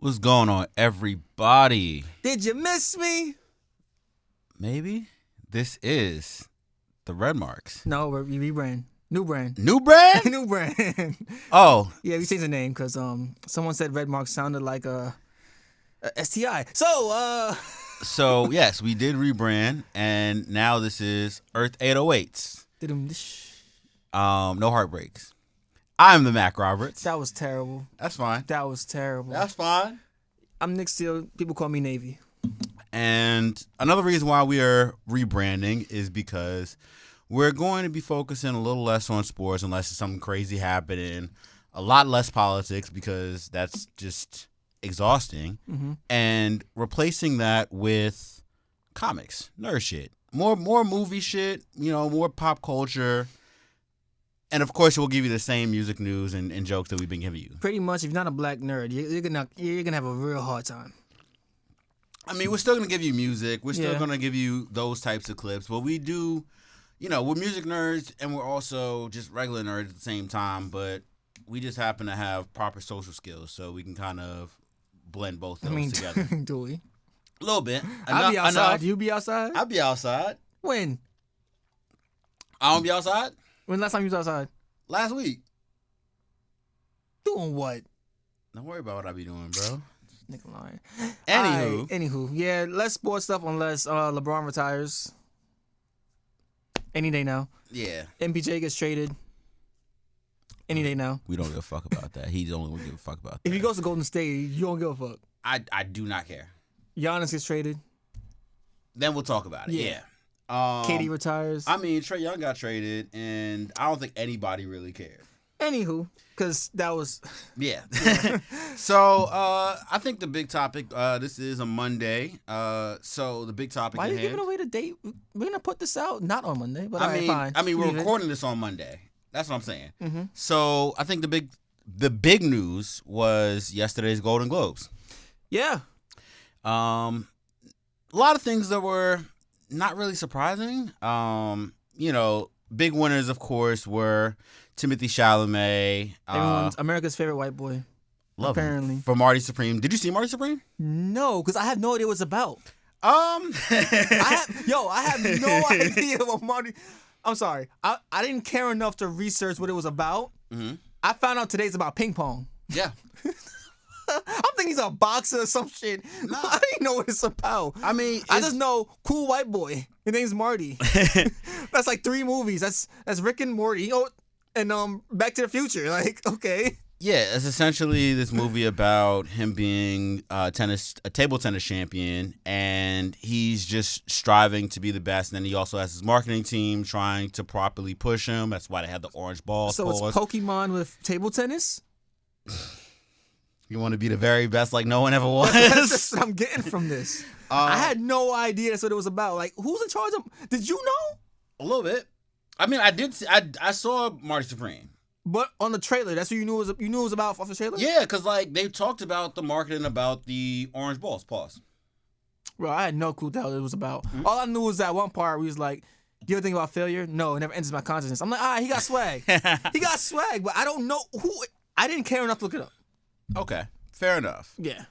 What's going on, everybody? Did you miss me? Maybe this is the Red Marks. No, we rebrand. New brand. New brand? New brand. Oh. Yeah, we changed the name because someone said Red Marks sounded like a STI. So, yes, we did rebrand, and now this is Earth-808s. No heartbreaks. I'm the Mac Roberts. That was terrible. That's fine. That was terrible. That's fine. I'm Nick Steele. People call me Navy. And another reason why we are rebranding is because we're going to be focusing a little less on sports unless there's something crazy happening, a lot less politics because that's just exhausting, and replacing that with comics, nerd shit, more movie shit, more pop culture. And of course, we'll give you the same music news and jokes that we've been giving you. Pretty much, if you're not a black nerd, you're gonna have a real hard time. I mean, we're still gonna give you music. We're still gonna give you those types of clips. But we do, we're music nerds and we're also just regular nerds at the same time. But we just happen to have proper social skills, so we can kind of blend both of those together. Do we? A little bit. I'll be outside. You be outside? I'll be outside. When? I don't be outside. When last time you was outside? Last week. Doing what? Don't worry about what I be doing, bro. Nigga lying. Anywho. Yeah, less sports stuff unless LeBron retires. Any day now. Yeah. MPJ gets traded. Any day now. We don't give a fuck about that. He's the only one who give a fuck about that. If he goes to Golden State, you don't give a fuck. I do not care. Giannis gets traded. Then we'll talk about it. Yeah. KD retires. I mean, Trae Young got traded, and I don't think anybody really cared. Anywho, because that was... Yeah. So, I think the big topic, this is a Monday, so the big topic Why are you giving away the date? We're going to put this out not on Monday, but fine. I mean, we're recording this on Monday. That's what I'm saying. Mm-hmm. So, I think the big news was yesterday's Golden Globes. Yeah. A lot of things that were not really surprising. Big winners, of course, were Timothée Chalamet. Everyone's America's favorite white boy. Love apparently. Him. For Marty Supreme. Did you see Marty Supreme? No, because I had no idea what it was about. I have no idea what Marty... I'm sorry. I didn't care enough to research what it was about. Mm-hmm. I found out today's about ping pong. Yeah. I'm thinking he's a boxer or some shit. Nah. I didn't know what it's about. I mean, I just know cool white boy. His name's Marty. That's like 3 movies. That's Rick and Morty. And Back to the Future. Like, okay. Yeah, it's essentially this movie about him being a table tennis champion, and he's just striving to be the best. And then he also has his marketing team trying to properly push him. That's why they have the orange balls. So it's Pokemon with table tennis? You want to be the very best like no one ever was? That's what I'm getting from this. I had no idea that's what it was about. Like, who's in charge of... Did you know? A little bit. I mean, I did. I saw Marty Supreme. But on the trailer, that's what you knew it was about off the trailer? Yeah, because they talked about the marketing about the orange balls. Pause. Bro, I had no clue what it was about. Mm-hmm. All I knew was that one part where he was like, do you ever think about failure? No, it never enters my consciousness. I'm like, he got swag. He got swag, but I don't know who... I didn't care enough to look it up. Okay, fair enough. Yeah.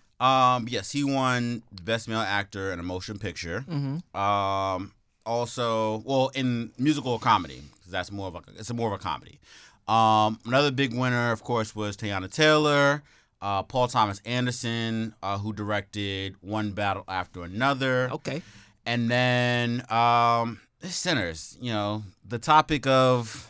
Yes, he won Best Male Actor in a Motion Picture. Mm-hmm. Also, well, in musical comedy, because that's more of a comedy. Another big winner, of course, was Teyana Taylor, Paul Thomas Anderson, who directed One Battle After Another. Okay. And then Sinners, the topic of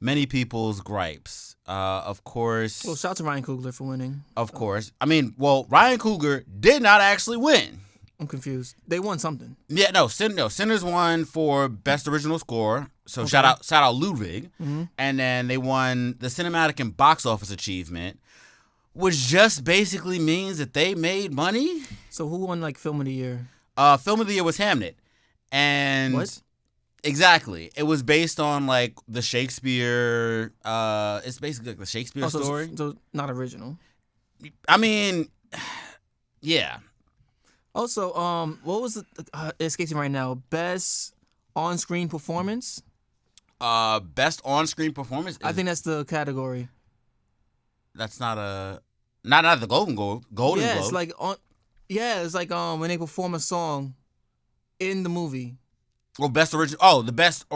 many people's gripes. Of course. Well, shout out to Ryan Coogler for winning. Of course. I mean, Ryan Coogler did not actually win. I'm confused. They won something. Yeah, no. Sinners won for Best Original Score. So okay. shout out Ludwig. Mm-hmm. And then they won the Cinematic and Box Office Achievement, which just basically means that they made money. So who won Film of the Year? Film of the Year was Hamnet. And what? Exactly. It was based on the Shakespeare. It's basically the Shakespeare story. So not original. I mean, yeah. Also, what was it escapes me right now? Best on-screen performance? Best on-screen performance? I think that's the category. That's not a... Not the Golden Globe. Yeah, it's like it's like when they perform a song in the movie. Or best original. Oh, the best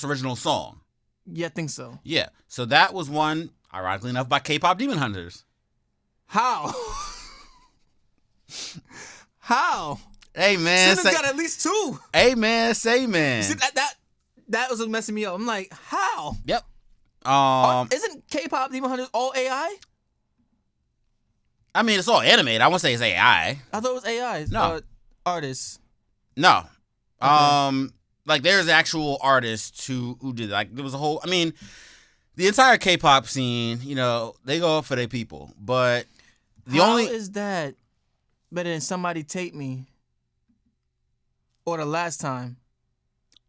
original song. Yeah, I think so. Yeah. So that was won, ironically enough, by K-pop Demon Hunters. How? How? Hey man, Sinners got at least 2. Hey man, say man. See, that was messing me up. I'm like, how? Yep. Isn't K-pop Demon Hunters all AI? I mean, it's all animated. I won't say it's AI. I thought it was AI. No. Artists. No. Okay. Like there's actual artists who did like there was a whole. I mean, the entire K-pop scene, you know, they go up for their people, but How is that better than Somebody Take Me or The Last Time?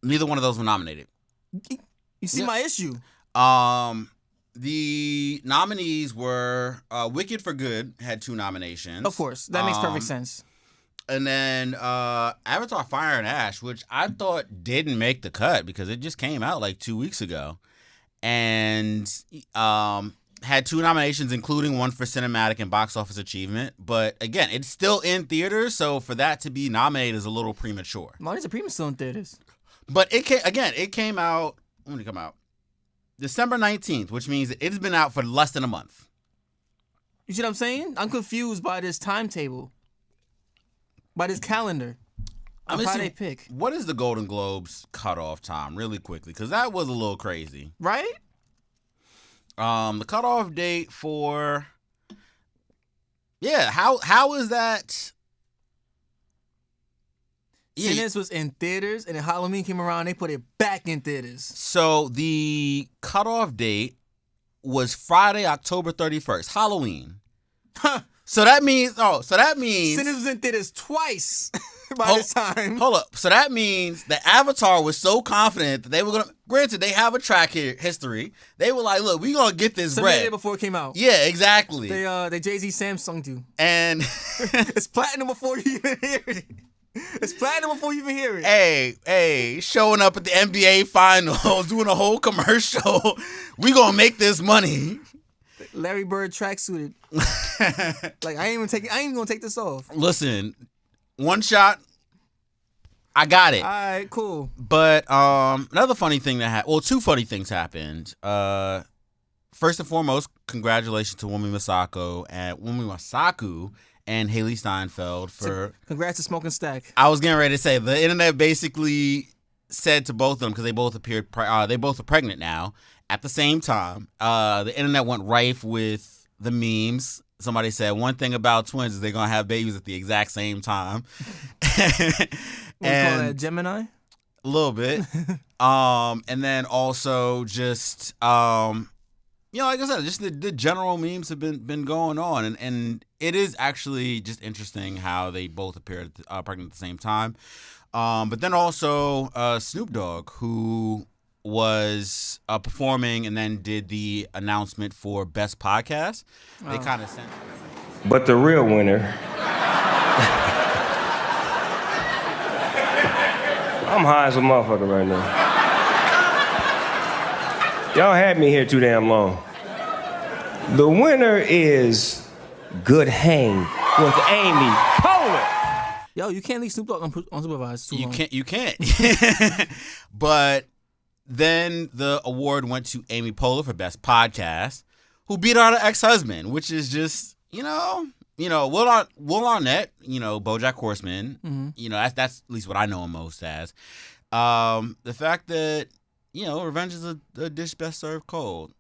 Neither one of those were nominated. You see my issue. The nominees were Wicked for Good had 2 nominations. Of course, that makes perfect sense. And then Avatar Fire and Ash, which I thought didn't make the cut because it just came out like 2 weeks ago. And had 2 nominations, including one for cinematic and box office achievement. But again, it's still in theaters, so for that to be nominated is a little premature. Money Supreme is still in theaters. But it came out, when did it come out? December 19th, which means it's been out for less than a month. You see what I'm saying? I'm confused by this timetable. By this calendar. How they pick. What is the Golden Globes cutoff time, really quickly? Because that was a little crazy. Right? The cutoff date for... Yeah, how is that... Sinners was in theaters, and then Halloween came around, they put it back in theaters. So the cutoff date was Friday, October 31st, Halloween. Huh. So that means Sinners was in theaters twice by this time. Hold up. So that means that Avatar was so confident that they were gonna. Granted, they have a track history. They were like, "Look, we gonna get this bread." Day before it came out. Yeah, exactly. They Jay-Z Samsung'd you, and it's platinum before you even hear it. It's platinum before you even hear it. Hey, showing up at the NBA Finals, doing a whole commercial. We gonna make this money. Larry Bird tracksuited. Like I ain't even gonna take this off. Listen, one shot, I got it. All right, cool. But another funny thing that happened. Well, 2 funny things happened. First and foremost, congratulations to Wumi Masaku and Haley Steinfeld for. Congrats to Smoking Stack. I was getting ready to say the internet basically said to both of them because they both appeared. They both are pregnant now at the same time. The internet went rife with the memes. Somebody said one thing about twins is they're gonna have babies at the exact same time. What do you call that, Gemini? A little bit. And then also just like I said, just the general memes have been going on, and it is actually just interesting how they both appeared pregnant at the same time. But then also Snoop Dogg, who was performing and then did the announcement for Best Podcast. They kind of sent. But the real winner. I'm high as a motherfucker right now. Y'all had me here too damn long. The winner is Good Hang with Amy Poehler. Yo, you can't leave Snoop Dogg unsupervised too long. You can't. But then the award went to Amy Poehler for Best Podcast, who beat out her ex-husband, which is just, Will Arnett, BoJack Horseman, Mm-hmm. That's at least what I know him most as. The fact that, revenge is a dish best served cold.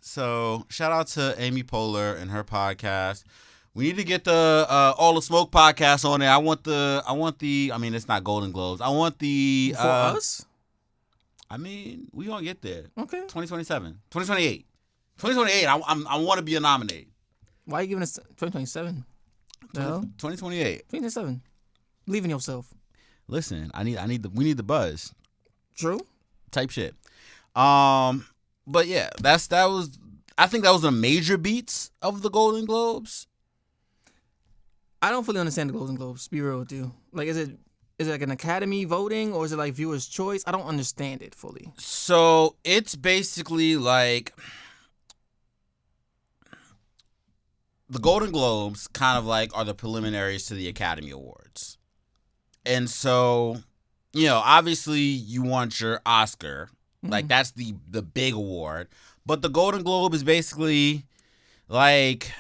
So shout out to Amy Poehler and her podcast. We need to get the All the Smoke podcast on there. I want the. I mean, it's not Golden Globes. I want the. For us? I mean, we gonna get there. Okay. 2027, 2028, 2028. I want to be a nominee. Why are you giving us 2027? No. 2028. 2027. Believe in yourself. Listen, we need the buzz. True. Type shit. But yeah, I think that was the major beats of the Golden Globes. I don't fully understand the Golden Globes, to be real with you. Like, is it like an Academy voting or is it like viewer's choice? I don't understand it fully. So it's basically like the Golden Globes kind of like are the preliminaries to the Academy Awards. And so, obviously you want your Oscar. Like, that's the big award. But the Golden Globe is basically like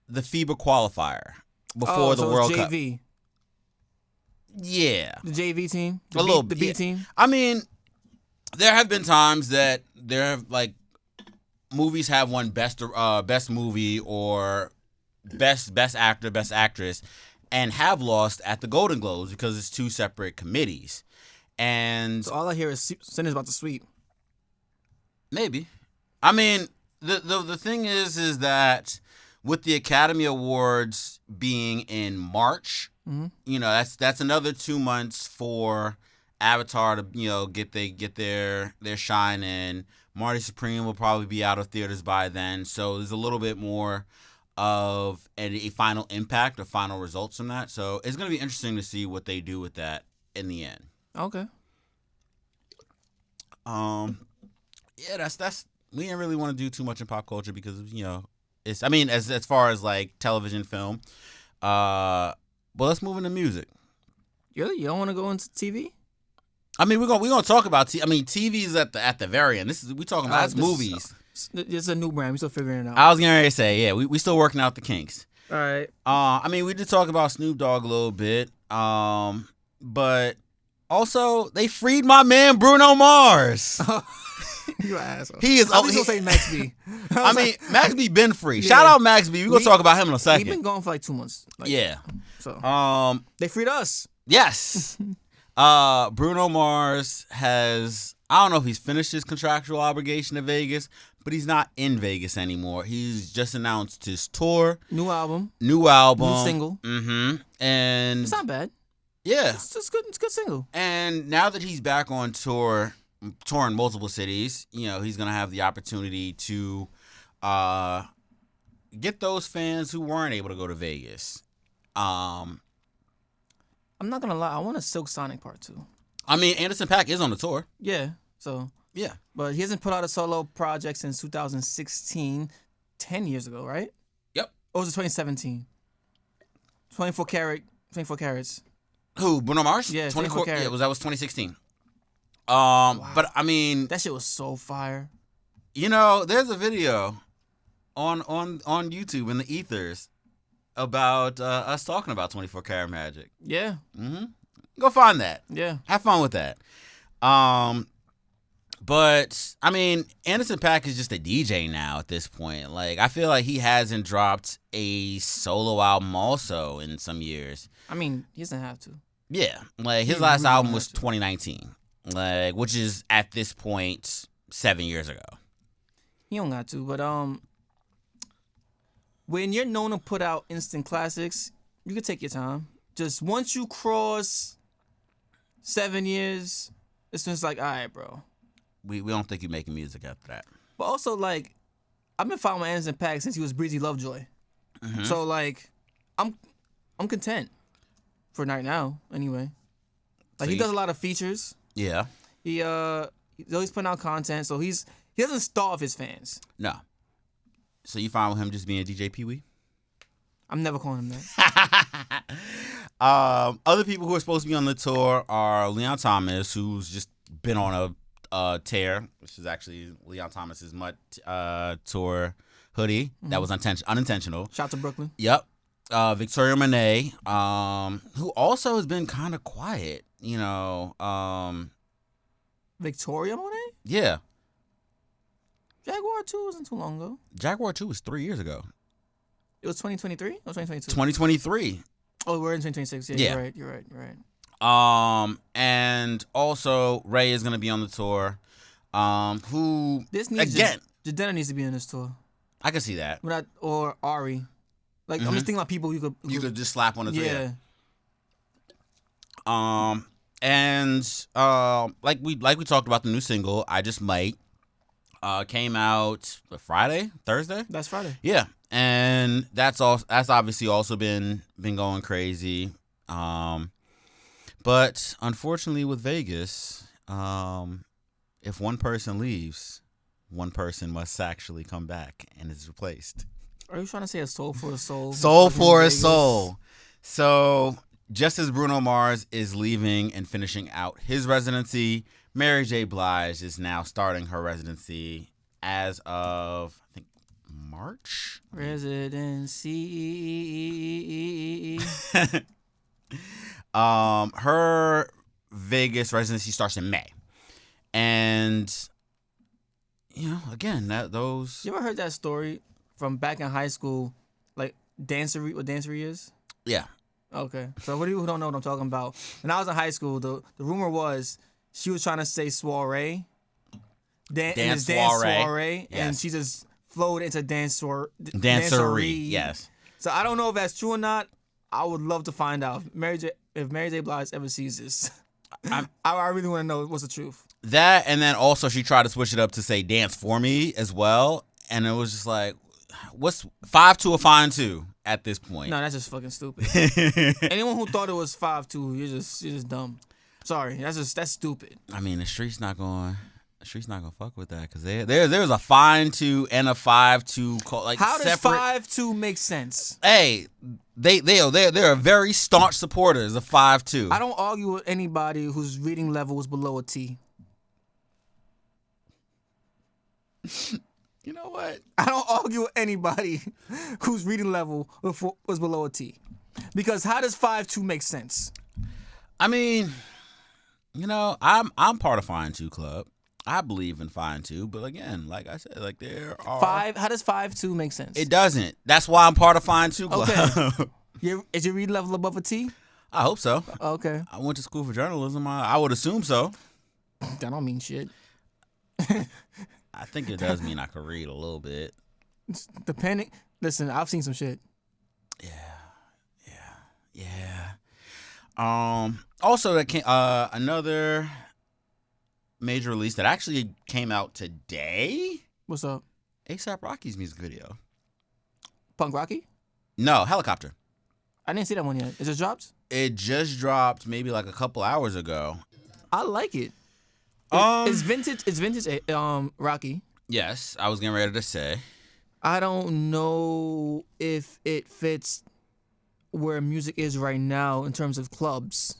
the FIBA qualifier before the World Cup. JV. Yeah. The JV team? The B team? I mean, there have been times that movies have won best movie or best actor, best actress, and have lost at the Golden Globes because it's two separate committees. And so all I hear is Sinners about to sweep. Maybe. I mean, the thing is that with the Academy Awards being in March, that's another 2 months for Avatar to get their shine in. Marty Supreme will probably be out of theaters by then, so there's a little bit more of a final impact or final results from that. So it's going to be interesting to see what they do with that in the end. Okay. Yeah, that's we didn't really want to do too much in pop culture because it's as far as like television, film. But let's move into music. You don't want to go into TV? I mean, we're gonna talk about TV. I mean, TV's at the very end. We talking about movies. It's a new brand. We still figuring it out. I was gonna say, yeah, we still working out the kinks. All right. I mean, we did talk about Snoop Dogg a little bit. But also they freed my man Bruno Mars. You asshole. He is. I was gonna say Max B. I mean, Max B been free. Yeah. Shout out Max B. We're gonna talk about him in a second. We've been gone for like 2 months. Yeah. So. They freed us. Yes. Bruno Mars has. I don't know if he's finished his contractual obligation to Vegas, but he's not in Vegas anymore. He's just announced his tour. New album. New single. Mm-hmm. And it's not bad. Yeah. It's good. It's a good single. And now that he's back on tour, touring multiple cities, he's gonna have the opportunity to get those fans who weren't able to go to Vegas. I'm not gonna lie. I want a Silk Sonic Part 2. I mean, Anderson .Paak is on the tour. Yeah. So. Yeah. But he hasn't put out a solo project since 2016, 10 years ago, right? Yep. Or was it 2017? 24 carats. Who? Bruno Mars? Yeah, 24 carats. Yeah, that was 2016. Wow. But I mean, that shit was so fire. There's a video on YouTube in the ethers about us talking about 24 Karat Magic. Yeah. Mm-hmm. Go find that. Yeah. Have fun with that. But I mean, Anderson .Paak is just a DJ now at this point. Like, I feel like he hasn't dropped a solo album also in some years. I mean, he doesn't have to. Yeah. Like, his last album was 2019. Like, which is at this point 7 years ago. He don't got to, but when you're known to put out instant classics, you can take your time. Just once you cross 7 years, it's just like, all right, bro. We don't think you're making music after that. But also, like, I've been following Anderson .Paak since he was Breezy Lovejoy. Mm-hmm. So, like, I'm content for right now, anyway. Like, he does a lot of features. Yeah. He's always putting out content, so he doesn't starve his fans. No. So you fine with him just being DJ Pee Wee? I'm never calling him that. Other people who are supposed to be on the tour are Leon Thomas, who's just been on a tear, which is actually Leon Thomas's Mutt tour hoodie. Mm-hmm. That was unintentional. Shout out to Brooklyn. Yep. Victoria Monet, who also has been kind of quiet. Victoria Monet? Yeah. Jaguar 2 wasn't too long ago. Jaguar 2 was 3 years ago. It was 2023 or 2022? 2023. Oh, we're in 2026. Yeah. You're right. And also Ray is gonna be on the tour. Who Jadena needs to be on this tour. I can see that. Or Ari. Like, I'm just thinking about people you could just slap on the tour. Yeah. And like we talked about the new single, I Just Might, came out Thursday. That's Friday. Yeah, and that's obviously also been going crazy. But unfortunately with Vegas, if one person leaves, one person must actually come back and is replaced. Are you trying to say a soul for a soul? Soul for a Vegas? soul. So just as Bruno Mars is leaving and finishing out his residency, Mary J. Blige is now starting her residency as of, I think, March? Residency. Her Vegas residency starts in May. And, you know, again, those... You ever heard that story from back in high school? Like, dancery, what dancery is? Yeah. Okay. So for people who don't know what I'm talking about, when I was in high school, the rumor was she was trying to say soiree. Dance soiree. Yes. And she just flowed into dancery. Yes. So I don't know if that's true or not. I would love to find out. If Mary J. Blige ever sees this, I really want to know what's the truth. That, and then also she tried to switch it up to say dance for me as well. And it was just like, what's 5-2 or fine 2 at this point? No, that's just fucking stupid. Anyone who thought it was 5-2, you're just dumb. Sorry, that's stupid. I mean, the street's not gonna fuck with that because there's a fine 2 and a 5-2 call. Like, how does separate. 5-2 make sense? Hey, they're very staunch supporters of 5-2. I don't argue with anybody whose reading level was below a T. You know what? I don't argue with anybody whose reading level was below a T. Because how does 5-2 make sense? I mean, you know, I'm part of Fine 2 Club. I believe in Fine 2, but again, like I said, like there are How does 5-2 make sense? It doesn't. That's why I'm part of Fine 2 Club. Okay. Is your reading level above a T? I hope so. Okay. I went to school for journalism. I would assume so. That don't mean shit. I think it does mean I could read a little bit. Depending. Listen, I've seen some shit. Yeah. Also, that came, another major release that actually came out today. What's up? A$AP Rocky's music video. Punk Rocky? No, Helicopter. I didn't see that one yet. It just dropped? It just dropped maybe like a couple hours ago. I like it. It's vintage Rocky. Yes, I was getting ready to say. I don't know if it fits where music is right now in terms of clubs.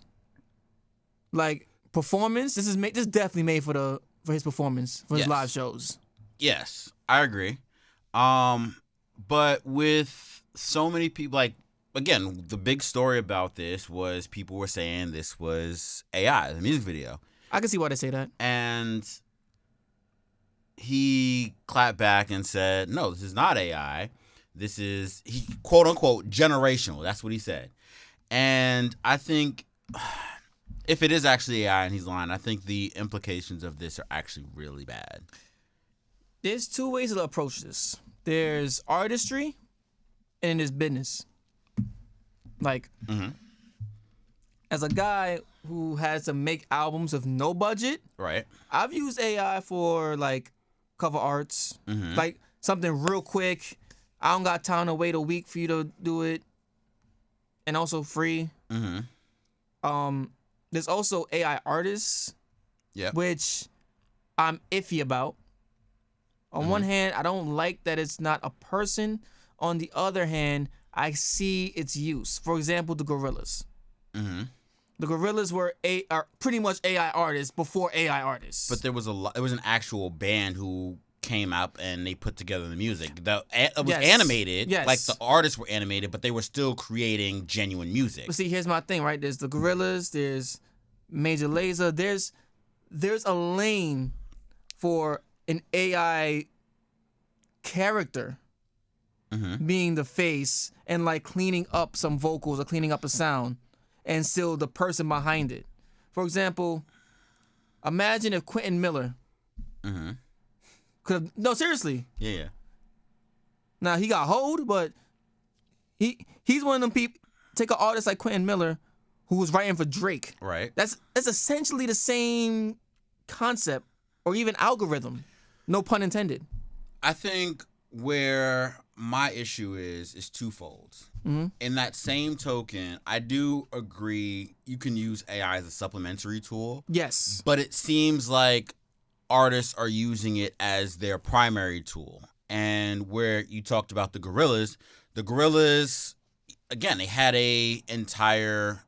Like performance, this is definitely made for his performance, for his live shows. Yes, I agree. But with so many people, like, again, the big story about this was people were saying this was AI, the music video. I can see why they say that. And he clapped back and said, no, this is not AI. This is, he quote unquote, generational. That's what he said. And I think if it is actually AI and he's lying, I think the implications of this are actually really bad. There's two ways to approach this. There's artistry and then there's business. Like, as a guy who has to make albums with no budget, right? I've used AI for like cover arts, like something real quick. I don't got time to wait a week for you to do it, and also free. There's also AI artists, which I'm iffy about. On one hand, I don't like that it's not a person. On the other hand, I see its use. For example, the Gorillaz. The Gorillaz are pretty much AI artists before AI artists. But there was it was an actual band who came up and they put together the music. It was animated. Yes. Like the artists were animated, but they were still creating genuine music. But see, here's my thing, right? There's the Gorillaz, there's Major Lazer, there's a lane for an AI character being the face and like cleaning up some vocals or cleaning up a sound, and still the person behind it. For example, imagine if Quentin Miller could have, no, seriously. Yeah. Now he got hold, but he's one of them people. Take an artist like Quentin Miller, who was writing for Drake. Right. That's essentially the same concept, or even algorithm. No pun intended. I think where my issue is twofold. In that same token, I do agree you can use AI as a supplementary tool. Yes. But it seems like artists are using it as their primary tool. and where you talked about the gorillas, again, they had a entire,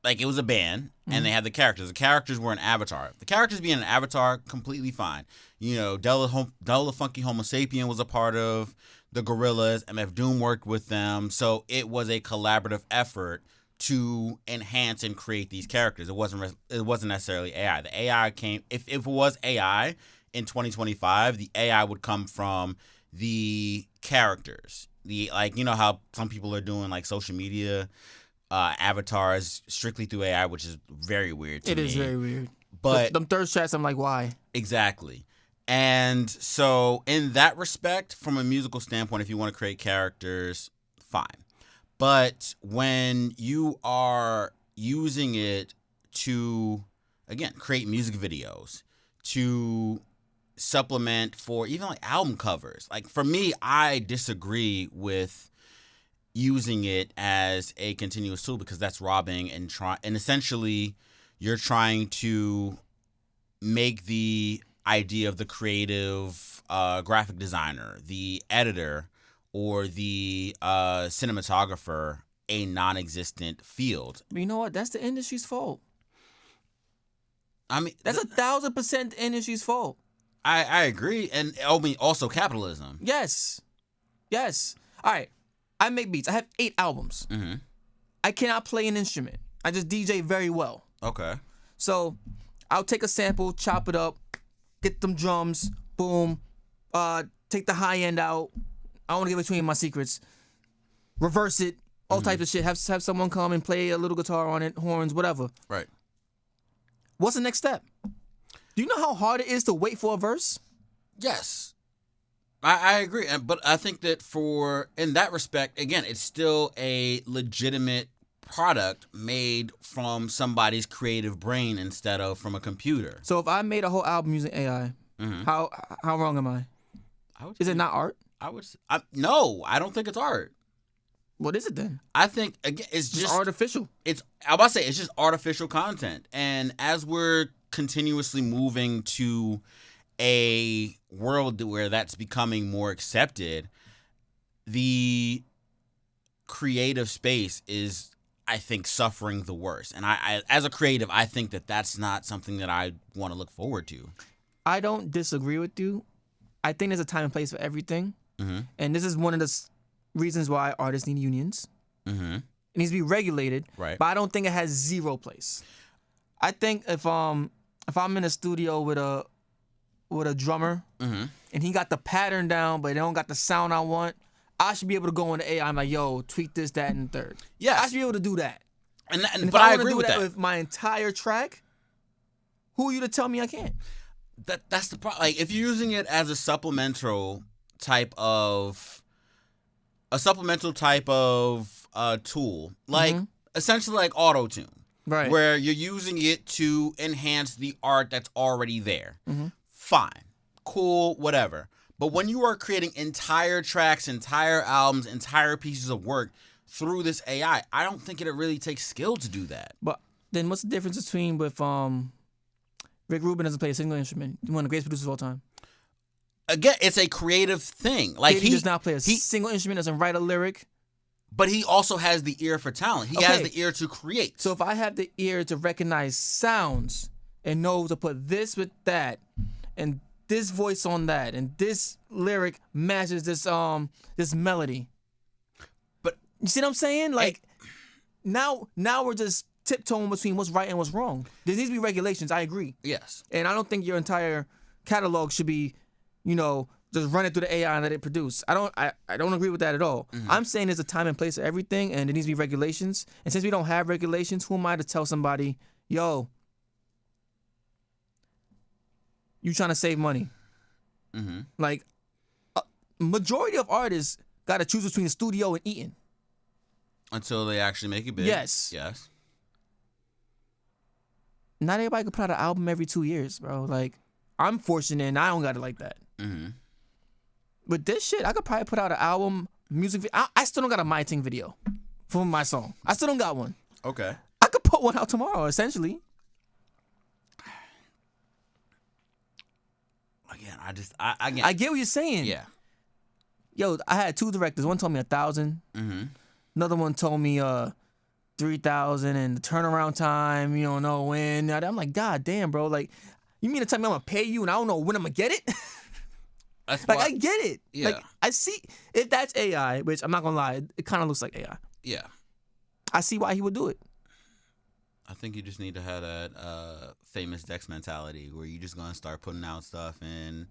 like, it was a band, and they had the characters. The characters were an avatar. The characters being an avatar, completely fine. You know, Della the Funky Homo Sapien was a part of the gorillas. MF Doom worked with them. So it was a collaborative effort to enhance and create these characters. It wasn't necessarily AI. The AI came, if it was AI in 2025, the AI would come from the characters. Like, you know how some people are doing like social media avatars strictly through AI, which is very weird to me. It is very weird. But them thirst traps, I'm like, why? Exactly. And so in that respect, from a musical standpoint, if you want to create characters, fine. But when you are using it to, again, create music videos, to supplement for even like album covers, like for me, I disagree with using it as a continuous tool because that's robbing and essentially you're trying to make the idea of the creative graphic designer, the editor, or the cinematographer a non-existent field. But you know what? That's the industry's fault. I mean, that's 1,000% the industry's fault. I agree, and I mean also capitalism. Yes. All right, I make beats. I have 8 albums. Mm-hmm. I cannot play an instrument. I just DJ very well. Okay. So I'll take a sample, chop it up, get them drums, boom, take the high end out. I don't want to give away my secrets. Reverse it, all types of shit. Have someone come and play a little guitar on it, horns, whatever. Right. What's the next step? Do you know how hard it is to wait for a verse? Yes. I agree. But I think that in that respect, again, it's still a legitimate product made from somebody's creative brain instead of from a computer. So if I made a whole album using AI, how wrong am I? Is it not art? No, I don't think it's art. What is it then? I think again, it's just artificial. I'm about to say it's just artificial content, and as we're continuously moving to a world where that's becoming more accepted, the creative space is, I think, suffering the worst. And I as a creative, I think that that's not something that I want to look forward to. I don't disagree with you. I think there's a time and place for everything. And this is one of the reasons why artists need unions. It needs to be regulated. Right. But I don't think it has zero place. I think if I'm in a studio with a drummer and he got the pattern down, but they don't got the sound I want, I should be able to go into AI. I'm like, yo, tweak this, that, and third. Yeah, I should be able to do that. And but I I agree with that. With my entire track, who are you to tell me I can't? That's the problem. Like, if you're using it as a supplemental type of tool, like essentially like auto-tune, right? Where you're using it to enhance the art that's already there. Fine, cool, whatever. But when you are creating entire tracks, entire albums, entire pieces of work through this AI, I don't think it really takes skill to do that. But then what's the difference between with Rick Rubin doesn't play a single instrument? He's one of the greatest producers of all time. Again, it's a creative thing. Like he does not play a single instrument, doesn't write a lyric. But he also has the ear for talent. He has the ear to create. So if I have the ear to recognize sounds and know to put this with that and this voice on that and this lyric matches this melody. But you see what I'm saying? Like now we're just tiptoeing between what's right and what's wrong. There needs to be regulations. I agree. Yes. And I don't think your entire catalog should be, just run it through the AI and let it produce. I don't agree with that at all. I'm saying there's a time and place for everything, and there needs to be regulations. And since we don't have regulations, who am I to tell somebody, yo, you trying to save money? Like, majority of artists got to choose between the studio and eating. Until they actually make it big. Yes. Not everybody can put out an album every 2 years, bro. Like, I'm fortunate and I don't got it like that. But this shit, I could probably put out an album, music video. I still don't got a My Ting video for my song. I still don't got one. Okay. I could put one out tomorrow, essentially. Again, I get what you're saying. Yeah. Yo, I had 2 directors. One told me 1,000. Mm-hmm. Another one told me 3,000, and the turnaround time, you don't know when. I'm like, God damn, bro. Like, you mean to tell me I'm gonna pay you and I don't know when I'm gonna get it? That's like, why, I get it. Yeah. Like, I see if that's AI, which I'm not gonna lie, it kind of looks like AI. yeah. I see why he would do it. I think you just need to have that famous Dex mentality where you're just gonna start putting out stuff, and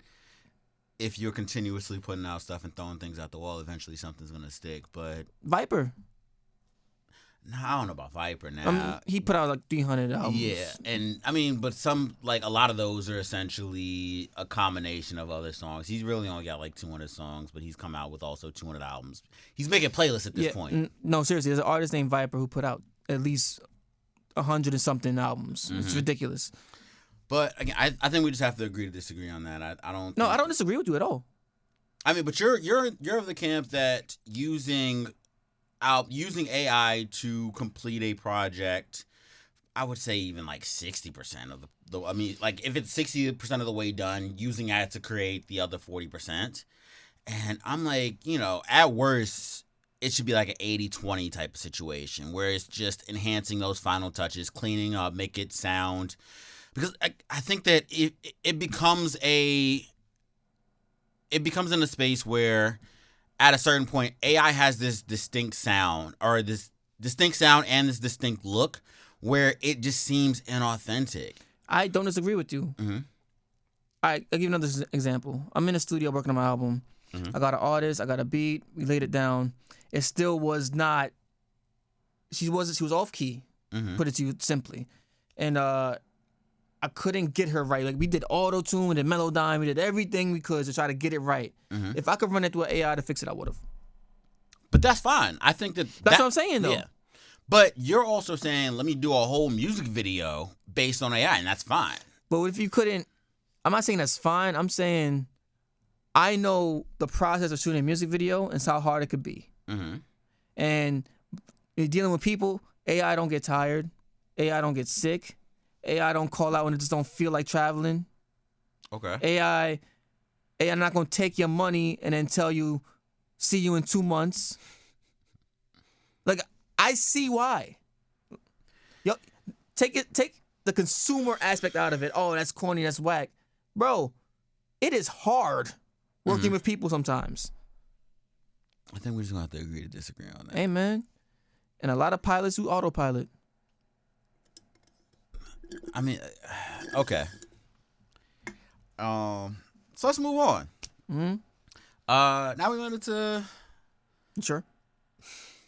if you're continuously putting out stuff and throwing things at the wall, eventually something's gonna stick. But Viper. no, I don't know about Viper now. He put out like 300 albums. Yeah, and I mean, but some, like, a lot of those are essentially a combination of other songs. He's really only got like 200 songs, but he's come out with also 200 albums. He's making playlists at this point. No, seriously, there's an artist named Viper who put out at least 100 and something albums. It's ridiculous. But again, I think we just have to agree to disagree on that. I don't. No, I don't disagree with you at all. I mean, but you're of the camp that using AI to complete a project, I would say even like 60% of the I mean, like, if it's 60% of the way done, using that to create the other 40%. And I'm like, at worst, it should be like an 80-20 type of situation where it's just enhancing those final touches, cleaning up, make it sound. Because I think that it becomes in a space where at a certain point, AI has this distinct sound and this distinct look where it just seems inauthentic. I don't disagree with you. Mm-hmm. I'll give you another example. I'm in the studio working on my album. Mm-hmm. I got an artist. I got a beat. We laid it down. It still was not. She was off key. Mm-hmm. Put it to you simply, and I couldn't get her right. Like, we did auto tune, we did melodyne, we did everything we could to try to get it right. Mm-hmm. If I could run it through an AI to fix it, I would have. But that's fine. I think that's what I'm saying, though. Yeah. But you're also saying, let me do a whole music video based on AI, and that's fine. But if you couldn't, I'm not saying that's fine. I'm saying I know the process of shooting a music video and how hard it could be. Mm-hmm. And you're dealing with people, AI don't get tired. AI don't get sick. AI don't call out when it just don't feel like traveling. Okay. AI not gonna take your money and then tell you, see you in 2 months. Like, I see why. Yo, take the consumer aspect out of it. Oh, that's corny, that's whack. Bro, it is hard working with people sometimes. I think we're just gonna have to agree to disagree on that. Hey, man. And a lot of pilots who autopilot. I mean, okay. So let's move on. Mm-hmm. Now we went into. You sure?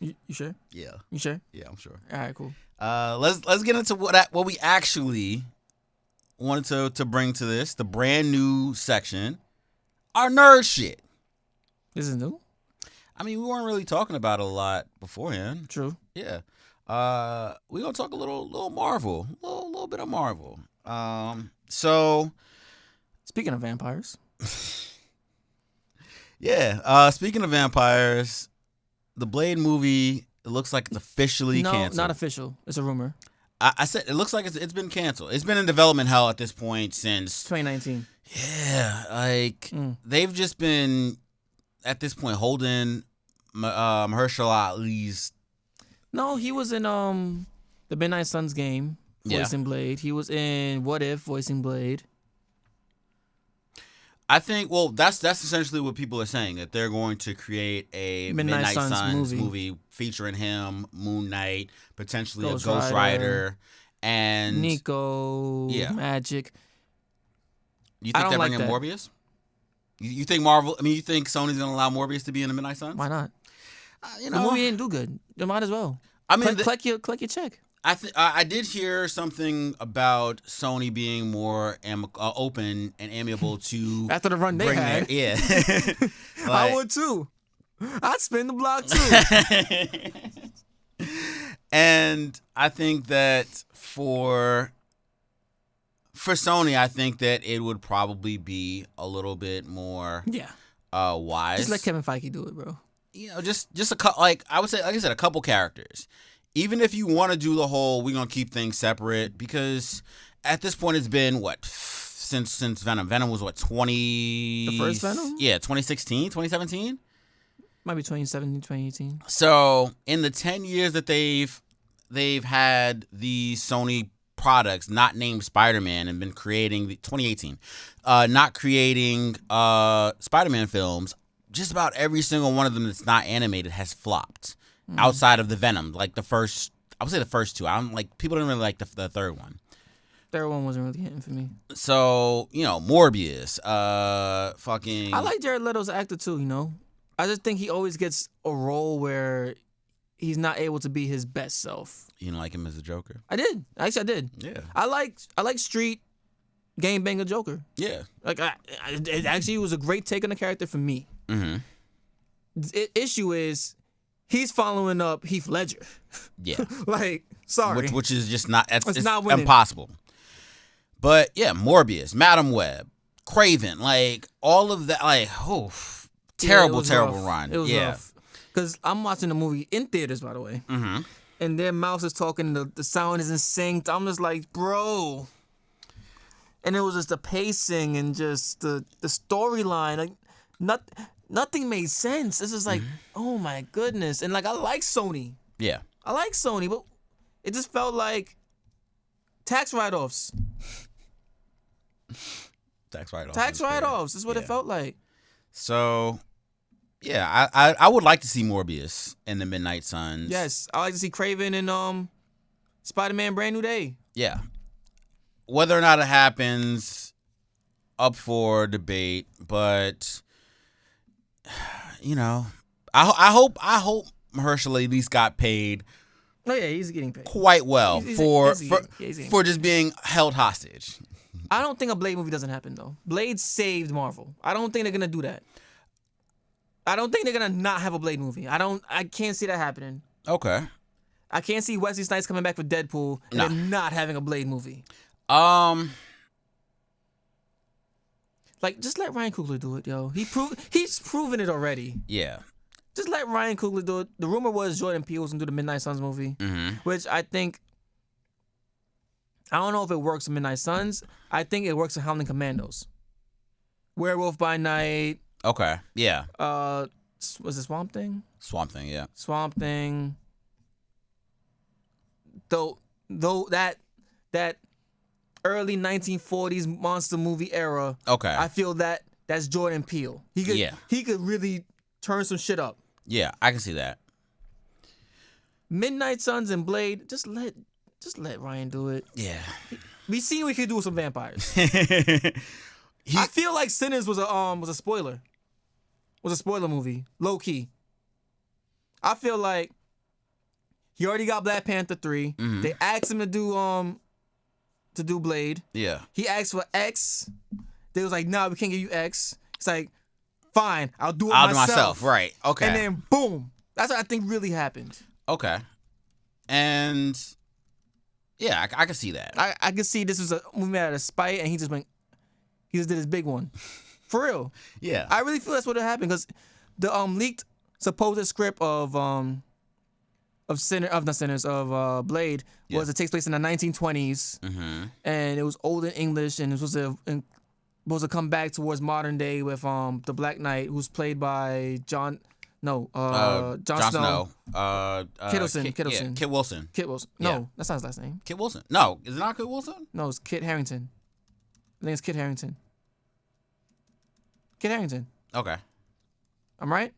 You sure? Yeah. You sure? Yeah, I'm sure. All right, cool. Let's get into what we actually wanted to bring to this, the brand new section, our nerd shit. This is new? I mean, we weren't really talking about it a lot beforehand. True. Yeah. We're gonna talk a little Marvel, a little bit of Marvel. So speaking of vampires. Yeah. Speaking of vampires, the Blade movie, it looks like it's officially canceled. No, not official. It's a rumor. I said it looks like it's been canceled. It's been in development hell at this point since 2019. Yeah, like they've just been at this point holding Mahershala Ali's. No, he was in the Midnight Suns game voicing Blade. He was in What If voicing Blade. I think, well, that's essentially what people are saying, that they're going to create a Midnight Suns movie featuring him, Moon Knight, potentially a Ghost Rider, and Nico, Magic. You think they're bringing Morbius? You think Marvel? I mean, you think Sony's gonna allow Morbius to be in the Midnight Suns? Why not? The movie didn't do good. You might as well. I mean, collect your check. I did hear something about Sony being more open and amiable to after the run they had. I would too. I'd spin the block too. And I think that for Sony, I think that it would probably be a little bit more wise. Just let Kevin Feige do it, bro. You know, just a couple. Like I would say, like I said, a couple characters. Even if you want to do the whole, we're gonna keep things separate, because at this point it's been what since Venom. Venom was what 20. The first Venom? Yeah, 2016, 2017. Might be 2017, 2018. So in the 10 years that they've had the Sony products not named Spider-Man and been creating 2018, not creating Spider-Man films, just about every single one of them that's not animated has flopped. Outside of the Venom, like the first, I would say the first two. I don't like, people didn't really like the third one. Third one wasn't really hitting for me. So, Morbius, fucking. I like Jared Leto's actor too, I just think he always gets a role where he's not able to be his best self. You didn't like him as a Joker? I did. Actually, I did. Yeah. I like street game banger Joker. Yeah. Like, it actually was a great take on the character for me. Mm-hmm. The issue is he's following up Heath Ledger. Yeah. Like, sorry. Which is just not, it's not winning. impossible. But yeah, Morbius, Madam Web, Craven, like all of that, like, terrible rough. run. It was rough. Because I'm watching the movie in theaters, by the way. Mm-hmm. And their mouse is talking, the sound isn't synced. I'm just like, bro. And it was just the pacing and just the storyline. Like, nothing made sense. This is like, oh my goodness. And like, I like Sony. Yeah. I like Sony, but it just felt like tax write-offs. Tax write-offs. Tax write-offs. That's what it felt like. So, yeah, I would like to see Morbius in the Midnight Suns. Yes, I like to see Craven and Spider-Man Brand New Day. Yeah. Whether or not it happens, up for debate, but I hope Mahershala at least got paid. Oh yeah, he's getting paid quite well for just being held hostage. I don't think a Blade movie doesn't happen though. Blade saved Marvel. I don't think they're gonna do that. I don't think they're gonna not have a Blade movie. I can't see that happening. Okay. I can't see Wesley Snipes coming back for Deadpool and then not having a Blade movie. Like, just let Ryan Coogler do it, yo. He's proven it already. Yeah. Just let Ryan Coogler do it. The rumor was Jordan Peele was gonna do the Midnight Suns movie, which I don't know if it works in Midnight Suns. I think it works in Howling Commandos. Werewolf by Night. Okay. Yeah. Was it Swamp Thing? Swamp Thing, yeah. Swamp Thing. Though that early 1940s monster movie era. Okay. I feel that's Jordan Peele. He could really turn some shit up. Yeah, I can see that. Midnight Suns and Blade, just let Ryan do it. Yeah. We seen what he could do with some vampires. I feel like Sinners was a spoiler. Was a spoiler movie, low key. I feel like he already got Black Panther 3. They asked him to do Blade. Yeah. He asked for X. They was like, "Nah, we can't give you X." It's like, fine, I'll do it myself. Right. Okay. And then boom. That's what I think really happened. Okay. And yeah, I can see that. I can see this was a movie made out of spite, and he just did his big one. For real. Yeah. I really feel that's what happened, because the leaked supposed script of Blade was it takes place in the 1920s, and it was old in English, and it was supposed to come back towards modern day with the Black Knight, who's played by Jon Snow. Kittleson. Kittleson. Kit Wilson. Kit Wilson. No, that's not his last name. Kit Wilson. No, is it not Kit Wilson? No, it's Kit Harington. I think it's Kit Harington. Kit Harington. Okay. I'm right?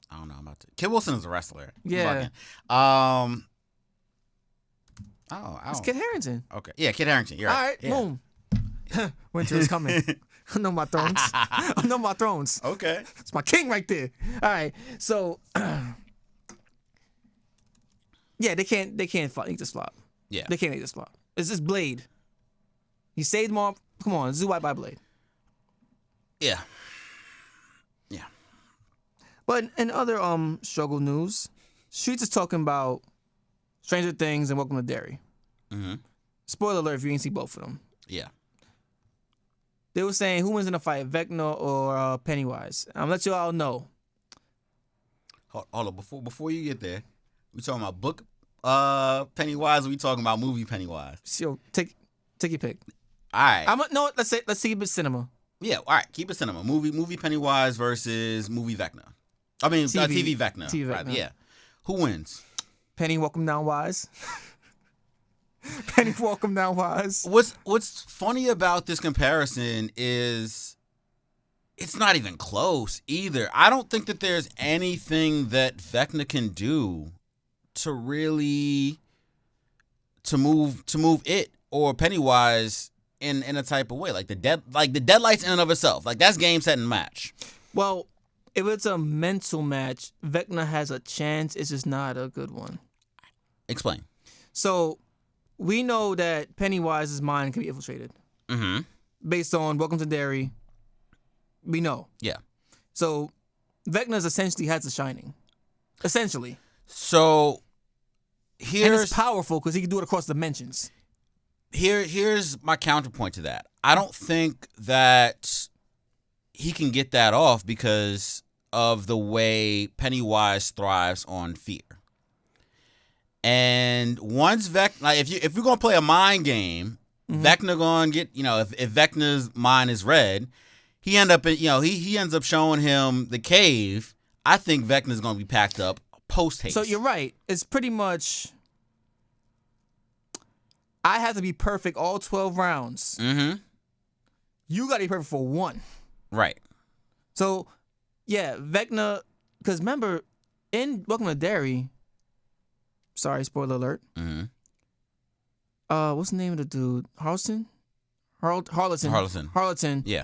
I don't know about that. Kit Wilson is a wrestler. Yeah. It's Kit Harington. Okay. Yeah, Kit Harington. You're right. All right. Yeah. Boom. Winter is coming. I know my thrones. I know my thrones. Okay. It's my king right there. All right. So, yeah, they can't make this flop. Yeah. They can't make this flop. It's just Blade. He saved Marv. Come on, do White by Blade. Yeah. Yeah. But in other struggle news, Streets is talking about Stranger Things and Welcome to Derry. Spoiler alert if you didn't see both of them. Yeah. They were saying who wins in a fight, Vecna or Pennywise. I'm gonna let you all know. Hold on, before you get there, we talking about book Pennywise, or we talking about movie Pennywise? So take your pick. All right. Let's keep it cinema. Yeah, all right. Keep it cinema. Movie Pennywise versus movie Vecna. I mean, TV TV Vecna. TV Right, Vecna. yeah. Who wins? Penny, welcome down, Wise. Penny, welcome down, Wise. What's funny about this comparison is it's not even close either. I don't think that there's anything that Vecna can do to really to move it or Pennywise in a type of way. Like the deadlights in and of itself. Like that's game, set, and match. Well, if it's a mental match, Vecna has a chance. It's just not a good one. Explain. So we know that Pennywise's mind can be infiltrated. Mm-hmm. Based on Welcome to Derry. We know. Yeah. So Vecna's essentially has The Shining. Essentially. So and it's powerful because he can do it across dimensions. Here's my counterpoint to that. I don't think that he can get that off because of the way Pennywise thrives on fear. And once if we're gonna play a mind game, Vecna gonna get, if Vecna's mind is red, he ends up showing him the cave. I think Vecna's gonna be packed up post haste. So you're right. It's pretty much I have to be perfect all 12 rounds. Mm-hmm. You gotta be perfect for one. Right. So yeah, Vecna, because remember, in Welcome to Derry, sorry, spoiler alert. Mm-hmm. What's the name of the dude? Harleton. Yeah.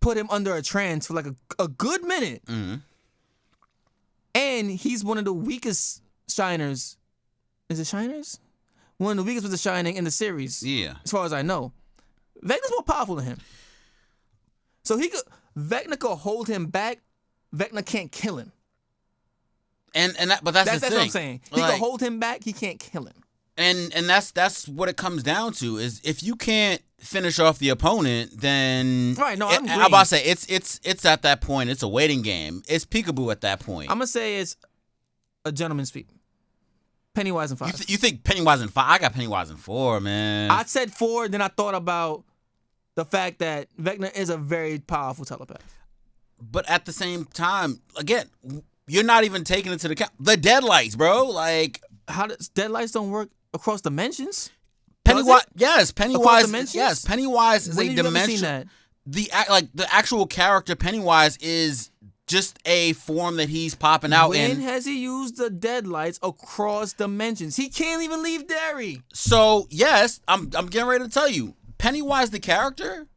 Put him under a trance for like a good minute. Mm-hmm. And he's one of the weakest Shiners. Is it Shiners? One of the weakest with the Shining in the series. Yeah. As far as I know. Vecna's more powerful than him. So Vecna could hold him back. Vecna can't kill him. But that's the thing. That's what I'm saying. He can hold him back. He can't kill him. And that's what it comes down to is if you can't finish off the opponent, then right. No, I'm about to say it's at that point. It's a waiting game. It's peekaboo at that point. I'm gonna say it's a gentleman's speak. Pennywise in 5. You think Pennywise in 5? I got Pennywise in 4, man. I said 4, then I thought about the fact that Vecna is a very powerful telepath. But at the same time, again, you're not even taking into account the deadlights, bro. Like, how does deadlights don't work across dimensions? Pennywise, yes, Pennywise, yes, Pennywise is when a have you ever dimension. seen that? The actual character Pennywise is just a form that he's popping out in. When has he used the deadlights across dimensions? He can't even leave Derry. So yes, I'm getting ready to tell you, Pennywise the character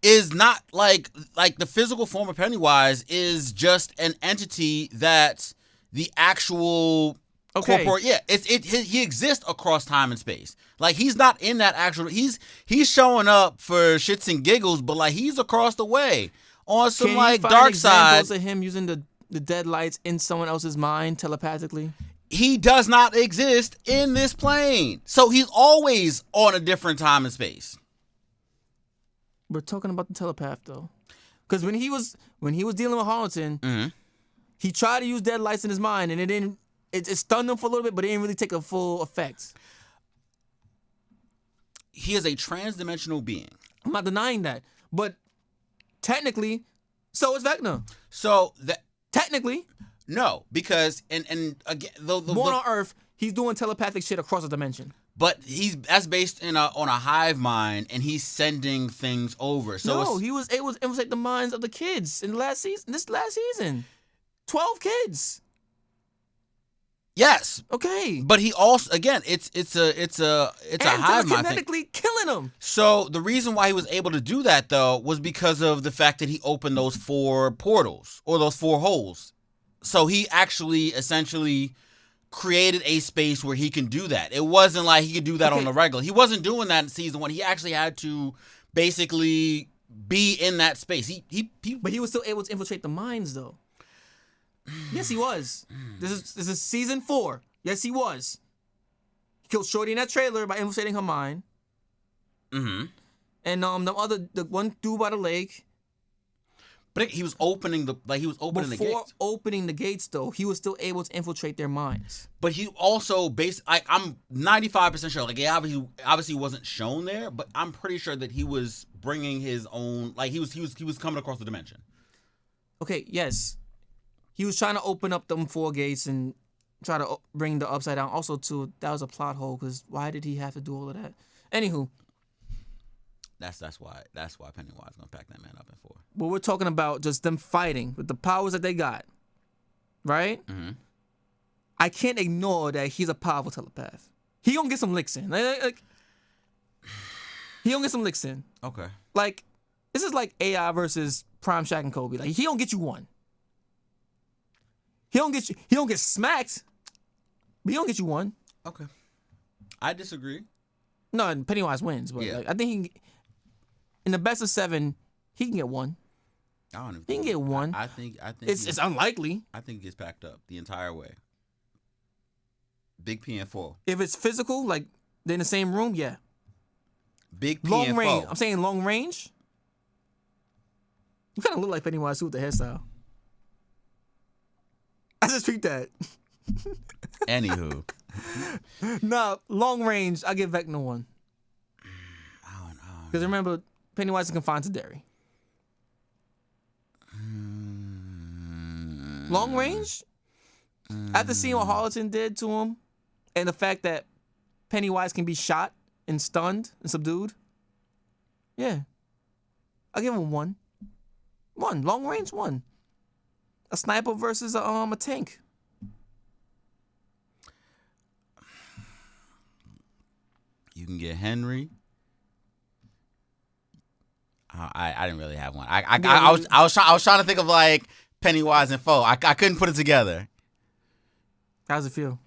is not like the physical form of Pennywise is just an entity that the actual corporate, he exists across time and space. Like he's not in that actual. He's showing up for shits and giggles, but like he's across the way on some like dark side. Examples of him using the deadlights in someone else's mind telepathically. He does not exist in this plane, so he's always on a different time and space. We're talking about the telepath though, because when he was dealing with Harleton, he tried to use deadlights in his mind, and it didn't. It stunned him for a little bit, but it didn't really take a full effect. He is a trans-dimensional being. I'm not denying that, but technically, so is Vecna. So that technically, no, because and again, born on Earth, he's doing telepathic shit across a dimension. But that's based on a hive mind, and he's sending things over. So no, he was able to infiltrate the minds of the kids in this last season. 12 kids. Yes. Okay. But he also, again, it's a hive mind thing. Telekinetically killing them. So the reason why he was able to do that though was because of the fact that he opened those 4 portals or those 4 holes. So he actually essentially created a space where he can do that. It wasn't like he could do that on the regular. He wasn't doing that in season 1. He actually had to basically be in that space. But he was still able to infiltrate the minds though. Yes, he was. This is season 4. Yes, he was. He killed Shorty in that trailer by infiltrating her mind. Mm-hmm. And the one dude by the lake. But he was opening the gates. Before opening the gates, though, he was still able to infiltrate their minds. But he also I'm 95% sure. Like, he obviously wasn't shown there, but I'm pretty sure that he was bringing his own. Like, he was coming across the dimension. Okay. Yes. he was trying to open up them 4 gates and try to bring the Upside Down. Also, too, that was a plot hole because why did he have to do all of that? Anywho. That's why Pennywise gonna pack that man up in 4. But we're talking about just them fighting with the powers that they got, right? Mm-hmm. I can't ignore that he's a powerful telepath. He gonna get some licks in. Like, he gonna get some licks in. Okay. Like, this is like AI versus Prime Shaq and Kobe. Like, he don't get you one. He don't get smacked, but he don't get you one. Okay. I disagree. No, and Pennywise wins, but Yeah. like, I think in the best of 7, he can get one. I don't even He can get one. I think It's unlikely. I think he gets packed up the entire way. Big P and 4. If it's physical, like they're in the same room, yeah. Big P Long and range. 4. I'm saying long range. You kind of look like Pennywise too with the hairstyle. I just tweet that. Anywho. Nah, long range. I give Vecna one. I don't know. Because remember, Pennywise is confined to Derry. Long range? After seeing what Harleton did to him, and the fact that Pennywise can be shot and stunned and subdued, yeah. I'll give him one. One. Long range, one. A sniper versus a tank. You can get Henry. I didn't really have one. I was trying to think of like Pennywise and Foe. I couldn't put it together. How does it feel?